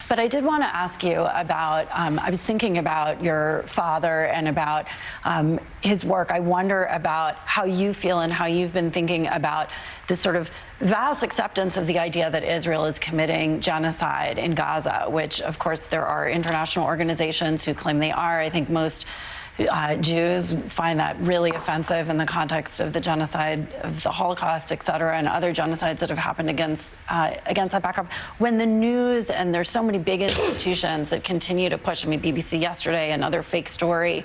But I did want to ask you about, I was thinking about your father and about his work. I wonder about how you feel and how you've been thinking about this sort of vast acceptance of the idea that Israel is committing genocide in Gaza, which, of course, there are international organizations who claim they are. I think most Jews find that really offensive in the context of the genocide of the Holocaust, et cetera, and other genocides that have happened against that backdrop. When the news, and there's so many big institutions that continue to push, I mean, BBC yesterday, another fake story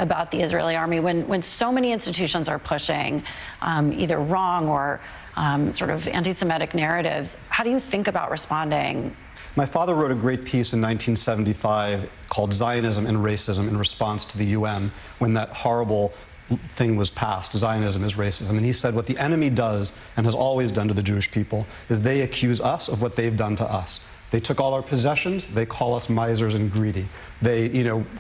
about the Israeli army, when so many institutions are pushing either wrong or sort of anti-Semitic narratives, how do you think about responding? My father wrote a great piece in 1975 called Zionism and Racism in response to the UN when that horrible thing was passed, Zionism is racism. And he said what the enemy does and has always done to the Jewish people is they accuse us of what they've done to us. They took all our possessions, they call us misers and greedy. They,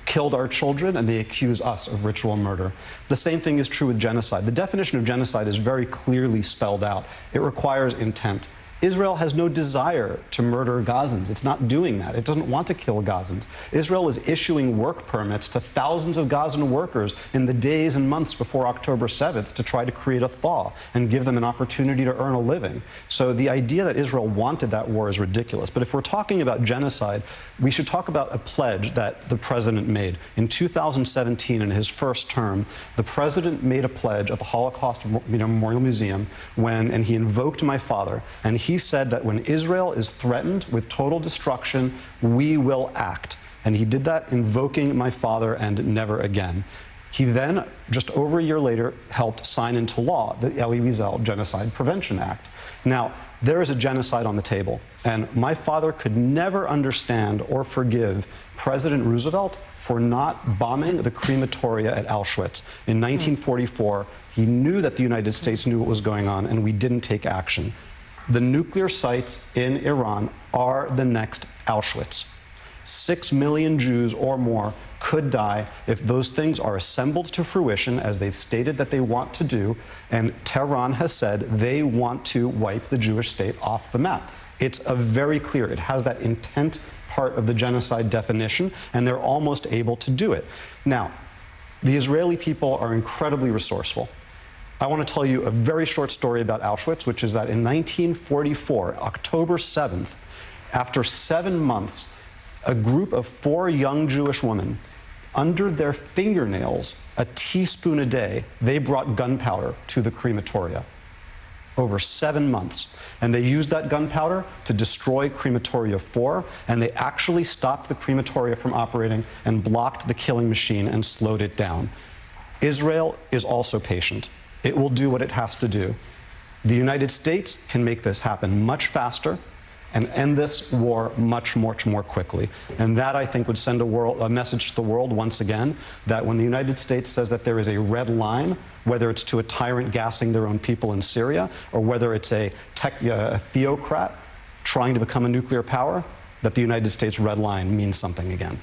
killed our children, and they accuse us of ritual murder. The same thing is true with genocide. The definition of genocide is very clearly spelled out. It requires intent. Israel has no desire to murder Gazans. It's not doing that. It doesn't want to kill Gazans. Israel is issuing work permits to thousands of Gazan workers in the days and months before October 7th to try to create a thaw and give them an opportunity to earn a living. So the idea that Israel wanted that war is ridiculous. But if we're talking about genocide, we should talk about a pledge that the president made. In 2017, in his first term, the president made a pledge at the Holocaust Memorial Museum and he invoked my father, and he said that when Israel is threatened with total destruction, we will act. And he did that invoking my father and never again. He then, just over a year later, helped sign into law the Elie Wiesel Genocide Prevention Act. Now, there is a genocide on the table, and my father could never understand or forgive President Roosevelt for not bombing the crematoria at Auschwitz. In 1944, he knew that the United States knew what was going on, and we didn't take action. The nuclear sites in Iran are the next Auschwitz. 6 million Jews or more could die if those things are assembled to fruition, as they've stated that they want to do, and Tehran has said they want to wipe the Jewish state off the map. It's very clear. It has that intent part of the genocide definition, and they're almost able to do it. Now, the Israeli people are incredibly resourceful. I want to tell you a very short story about Auschwitz, which is that in 1944, October 7th, after 7 months, a group of 4 young Jewish women, under their fingernails, a teaspoon a day, they brought gunpowder to the crematoria. Over 7 months. And they used that gunpowder to destroy crematoria 4, and they actually stopped the crematoria from operating and blocked the killing machine and slowed it down. Israel is also patient. It will do what it has to do. The United States can make this happen much faster and end this war much more quickly. And that, I think, would send a message to the world once again that when the United States says that there is a red line, whether it's to a tyrant gassing their own people in Syria or whether it's a theocrat trying to become a nuclear power, that the United States red line means something again.